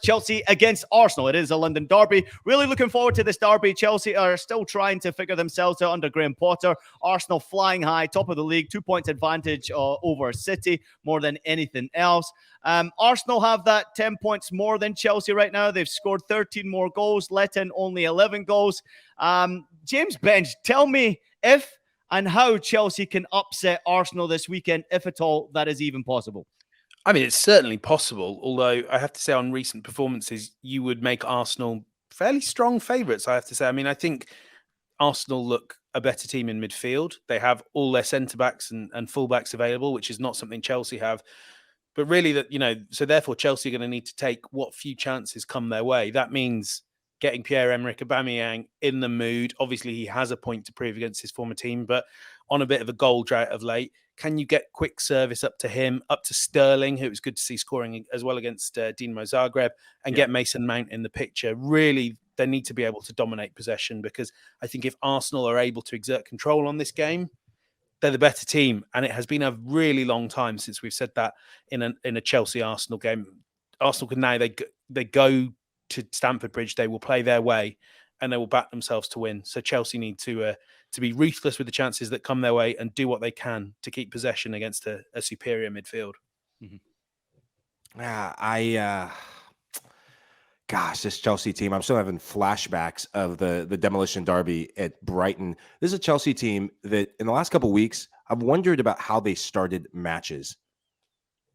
Chelsea against Arsenal. It is a London derby. Really looking forward to this derby. Chelsea are still trying to figure themselves out under Graham Potter. Arsenal flying high, top of the league, 2 points advantage over City more than anything else. Arsenal have that 10 points more than Chelsea right now. They've scored 13 more goals, let in only 11 goals. James Bench, tell me if and how Chelsea can upset Arsenal this weekend, if at all that is even possible. I mean, it's certainly possible, although I have to say on recent performances, you would make Arsenal fairly strong favourites, I have to say. I mean, I think Arsenal look a better team in midfield. They have all their centre-backs and full-backs available, which is not something Chelsea have. But really, so therefore Chelsea are going to need to take what few chances come their way. That means getting Pierre-Emerick Aubameyang in the mood. Obviously, he has a point to prove against his former team, but on a bit of a goal drought of late, can you get quick service up to him, up to Sterling, who was good to see scoring as well against Dinamo Zagreb, and get Mason Mount in the picture? Really, they need to be able to dominate possession, because I think if Arsenal are able to exert control on this game, they're the better team. And it has been a really long time since we've said that in a Chelsea-Arsenal game. Arsenal can now, they go to Stamford Bridge, they will play their way and they will back themselves to win. So Chelsea need to be ruthless with the chances that come their way and do what they can to keep possession against a superior midfield. Gosh, this Chelsea team, I'm still having flashbacks of the demolition derby at Brighton. This is a Chelsea team that in the last couple of weeks, I've wondered about how they started matches.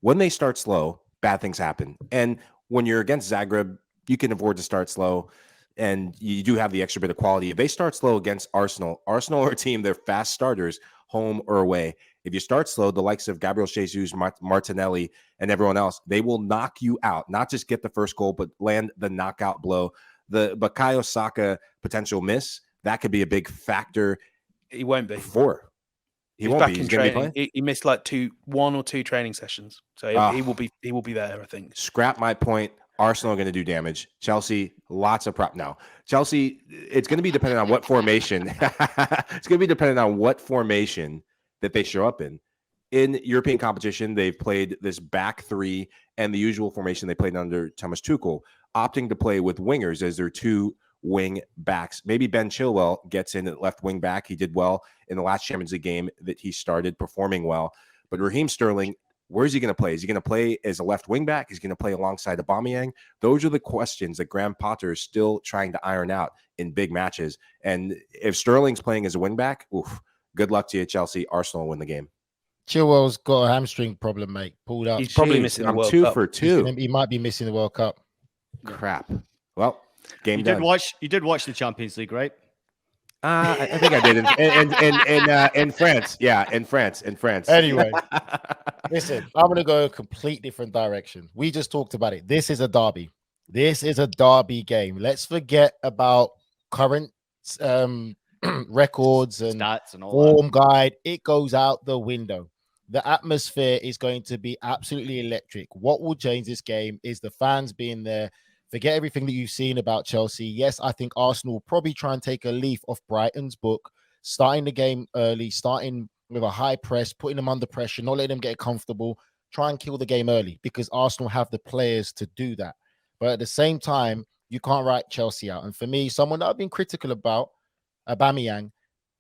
When they start slow, bad things happen. And when you're against Zagreb, you can afford to start slow, and you do have the extra bit of quality. If they start slow against Arsenal are a team, they're fast starters, home or away. If you start slow, the likes of Gabriel Jesus, Martinelli, and everyone else, they will knock you out. Not just get the first goal, but land the knockout blow. The Bukayo Saka potential miss, that could be a big factor. He won't be. He won't be. He's training. He missed like 1 or 2 training sessions. So he will be there, I think. Scrap my point. Arsenal are going to do damage. Chelsea, lots of prop. No, Chelsea, it's going to be dependent on what formation. It's going to be dependent on what formation that they show up in. In European competition, they've played this back three and the usual formation they played under Thomas Tuchel, opting to play with wingers as their 2 wing backs. Maybe Ben Chilwell gets in at left wing back. He did well in the last Champions League game that he started, performing well. But Raheem Sterling, where is he going to play? Is he going to play as a left wing back? Is he going to play alongside Aubameyang? Those are the questions that Graham Potter is still trying to iron out in big matches. And if Sterling's playing as a wing back, good luck to you, Chelsea. Arsenal win the game. Chilwell's got a hamstring problem, mate. Pulled up. He's probably missing the World Cup. 2 for 2. He might be missing the World Cup. Crap. Well, game you done. You did watch the Champions League, right? I think I did in France. Yeah, in France. Anyway, listen, I'm going to go a complete different direction. We just talked about it. This is a derby. This is a derby game. Let's forget about current records and stats and all form guide. It goes out the window. The atmosphere is going to be absolutely electric. What will change this game is the fans being there. Forget everything that you've seen about Chelsea. Yes, I think Arsenal will probably try and take a leaf off Brighton's book, starting the game early, starting with a high press, putting them under pressure, not letting them get comfortable, try and kill the game early, because Arsenal have the players to do that. But at the same time, you can't write Chelsea out. And for me, someone that I've been critical about, Aubameyang,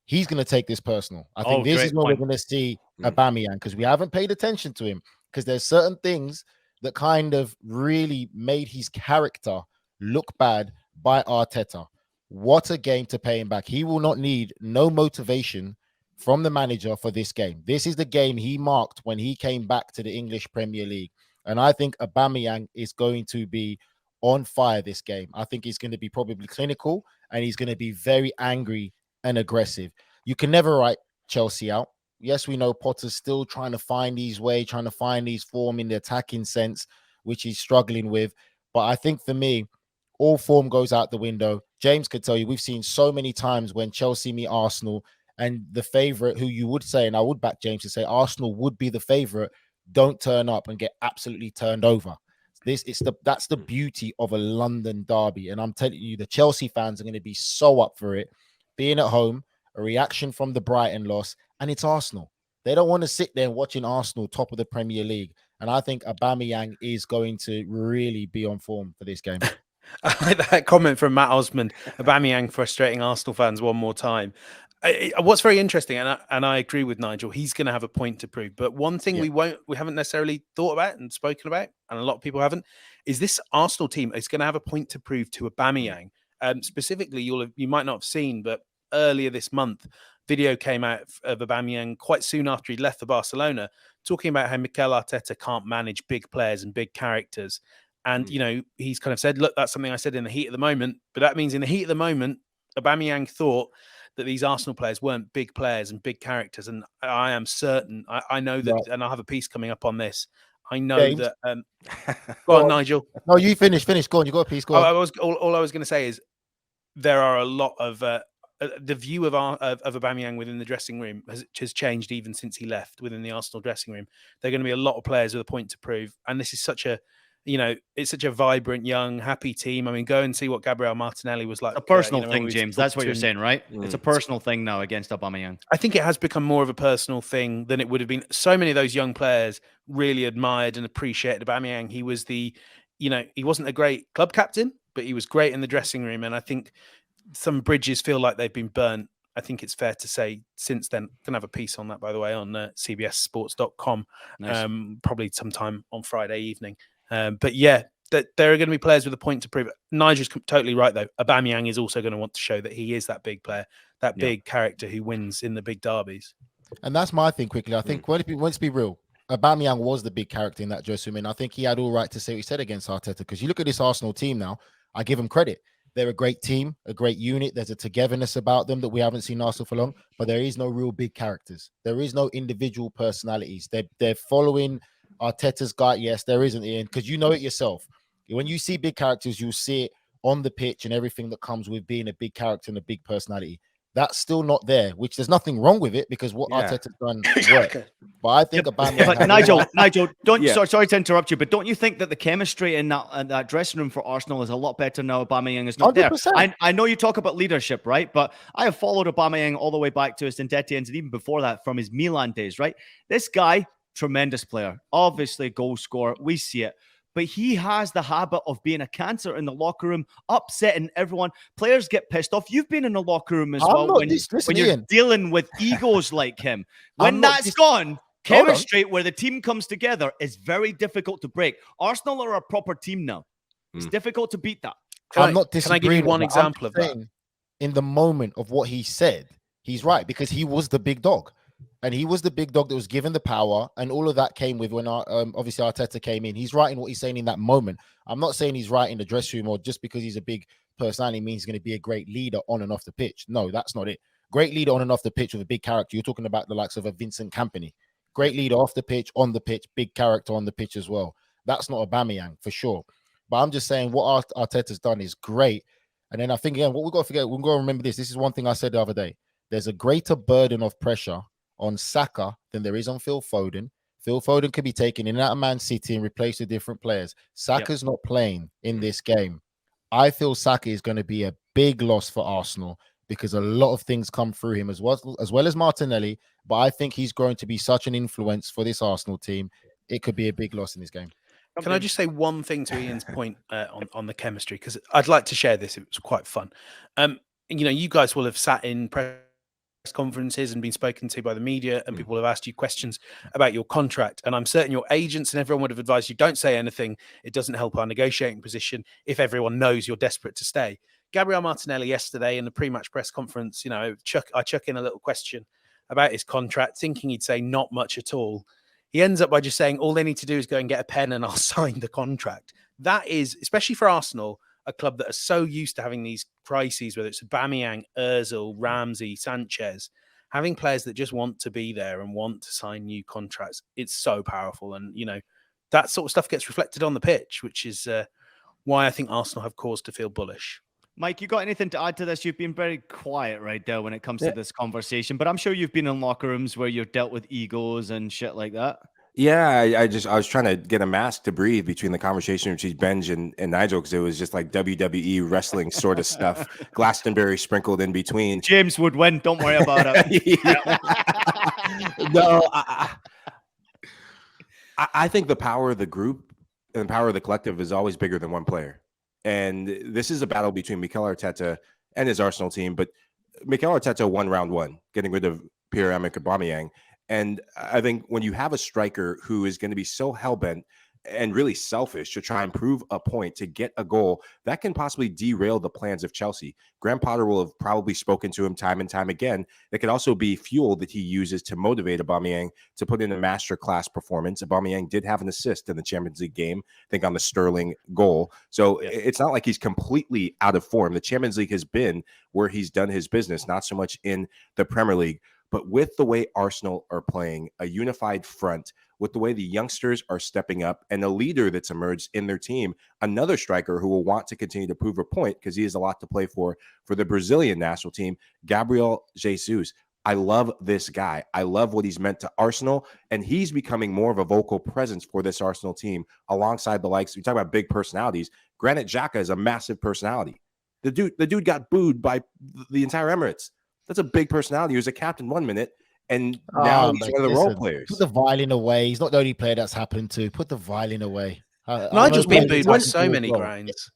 he's going to take this personal. I think this is where we're going to see Aubameyang, because we haven't paid attention to him, because there's certain things that kind of really made his character look bad by Arteta. What a game to pay him back. He will not need no motivation from the manager for this game. This is the game he marked when he came back to the English Premier League. And I think Aubameyang is going to be on fire this game. I think he's going to be probably clinical, and he's going to be very angry and aggressive. You can never write Chelsea out. Yes, we know Potter's still trying to find his way, trying to find his form in the attacking sense, which he's struggling with. But I think for me, all form goes out the window. James could tell you, we've seen so many times when Chelsea meet Arsenal, and the favorite, who you would say, and I would back James to say Arsenal would be the favorite, don't turn up and get absolutely turned over. That's the beauty of a London derby. And I'm telling you, the Chelsea fans are going to be so up for it. Being at home, a reaction from the Brighton loss, and it's Arsenal. They don't want to sit there watching Arsenal top of the Premier League. And I think Aubameyang is going to really be on form for this game. I like that comment from Matt Osmond. Aubameyang frustrating Arsenal fans one more time. What's very interesting, and I agree with Nigel, he's going to have a point to prove. But one thing we haven't necessarily thought about and spoken about, and a lot of people haven't, is this Arsenal team is going to have a point to prove to Aubameyang. Specifically, you might not have seen, but earlier this month, video came out of Aubameyang quite soon after he'd left for Barcelona, talking about how Mikel Arteta can't manage big players and big characters. And, he's kind of said, look, that's something I said in the heat of the moment. But that means in the heat of the moment, Aubameyang thought that these Arsenal players weren't big players and big characters. And I am certain, I know that, and I'll have a piece coming up on this. I know that. Go on, Nigel. No, you finish. Go on. You got a piece. Go on. All I was going to say is there are a lot of the view of Aubameyang within the dressing room has changed even since he left within the Arsenal dressing room. There are going to be a lot of players with a point to prove, and this is such a. It's such a vibrant, young, happy team. I mean, go and see what Gabriel Martinelli was like. A personal thing, James. That's what you're saying, right? It's a personal thing now against Aubameyang. I think it has become more of a personal thing than it would have been. So many of those young players really admired and appreciated Aubameyang. He was he wasn't a great club captain, but he was great in the dressing room. And I think some bridges feel like they've been burnt. I think it's fair to say since then. Going to have a piece on that, by the way, on cbssports.com, nice. Probably sometime on Friday evening. But yeah, there are going to be players with a point to prove it. Nigel's totally right, though. Aubameyang is also going to want to show that he is that big player, that big character who wins in the big derbies. And that's my thing quickly. I think, let's be real, Aubameyang was the big character in that dressing room. And I think he had all right to say what he said against Arteta. Because you look at this Arsenal team now, I give him credit. They're a great team, a great unit. There's a togetherness about them that we haven't seen Arsenal for long. But there is no real big characters. There is no individual personalities. They're following Arteta's guy. Yes, there isn't, Ian, because you know it yourself. When you see big characters, you'll see it on the pitch and everything that comes with being a big character and a big personality. That's still not there, which there's nothing wrong with it because what Arteta's done worked. But I think Aubameyang. Nigel, don't. Sorry to interrupt you, but don't you think that the chemistry in that dressing room for Arsenal is a lot better now? Aubameyang is not 100%. There. I know you talk about leadership, right? But I have followed Aubameyang all the way back to his Saint-Etienne and even before that from his Milan days, right? This guy, tremendous player, obviously goal scorer. We see it. But he has the habit of being a cancer in the locker room, upsetting everyone. Players get pissed off. You've been in the locker room as well when you're dealing with egos like him. When that's gone, chemistry where the team comes together is very difficult to break. Arsenal are a proper team now. It's difficult to beat that. I'm not disagreeing. Can I give you one example of that? In the moment of what he said, he's right because he was the big dog. And he was the big dog that was given the power, and all of that came with when obviously Arteta came in. He's right in what he's saying in that moment. I'm not saying he's right in the dressing room or just because he's a big personality means he's going to be a great leader on and off the pitch. No, that's not it. Great leader on and off the pitch with a big character. You're talking about the likes of a Vincent Kompany. Great leader off the pitch, on the pitch, big character on the pitch as well. That's not Aubameyang for sure. But I'm just saying what Arteta's done is great. And then I think, again, what we've got to forget, we've got to remember this. This is one thing I said the other day. There's a greater burden of pressure on Saka than there is on Phil Foden. Phil Foden could be taken in and out of Man City and replaced with different players. Saka's not playing in this game. I feel Saka is going to be a big loss for Arsenal because a lot of things come through him as well as Martinelli. But I think he's going to be such an influence for this Arsenal team. It could be a big loss in this game. Can I just say one thing to Ian's point on the chemistry? Because I'd like to share this. It was quite fun. You guys will have sat in press conferences and been spoken to by the media, and people have asked you questions about your contract, and I'm certain your agents and everyone would have advised you don't say anything. It doesn't help our negotiating position if everyone knows you're desperate to stay. Gabriel Martinelli yesterday in the pre-match press conference, I chuck in a little question about his contract thinking he'd say not much at all. He ends up by just saying all they need to do is go and get a pen and I'll sign the contract. That is, especially for Arsenal, a club that are so used to having these crises, whether it's Aubameyang, Ozil, Ramsey, Sanchez, having players that just want to be there and want to sign new contracts. It's so powerful. And, that sort of stuff gets reflected on the pitch, which is why I think Arsenal have cause to feel bullish. Mike, you got anything to add to this? You've been very quiet right there when it comes to this conversation, but I'm sure you've been in locker rooms where you've dealt with egos and shit like that. Yeah, I was trying to get a mask to breathe between the conversation between Benj and Nigel because it was just like WWE wrestling sort of stuff, Glastonbury sprinkled in between. James would win. Don't worry about it. No, I think the power of the group and the power of the collective is always bigger than one player. And this is a battle between Mikel Arteta and his Arsenal team. But Mikel Arteta won round one, getting rid of Pierre-Emerick Aubameyang. And I think when you have a striker who is going to be so hell-bent and really selfish to try and prove a point to get a goal, that can possibly derail the plans of Chelsea. Graham Potter will have probably spoken to him time and time again. That could also be fuel that he uses to motivate Aubameyang to put in a masterclass performance. Aubameyang did have an assist in the Champions League game, I think on the Sterling goal. So it's not like he's completely out of form. The Champions League has been where he's done his business, not so much in the Premier League. But with the way Arsenal are playing, a unified front, with the way the youngsters are stepping up, and a leader that's emerged in their team, another striker who will want to continue to prove a point because he has a lot to play for the Brazilian national team, Gabriel Jesus. I love this guy. I love what he's meant to Arsenal, and he's becoming more of a vocal presence for this Arsenal team alongside the likes. We talk about big personalities. Granit Xhaka is a massive personality. The dude got booed by the entire Emirates. That's a big personality. He was a captain 1 minute, and now he's one of the role players. Put the violin away. He's not the only player that's happened to. Put the violin away. Nigel's been booed by so many grains.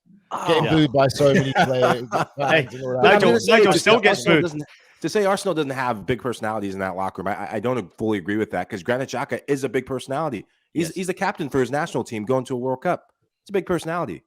Getting booed by so many players. Nigel still gets booed. To say Arsenal doesn't have big personalities in that locker room, I don't fully agree with that because Granit Xhaka is a big personality. He's the captain for his national team going to a World Cup. It's a big personality.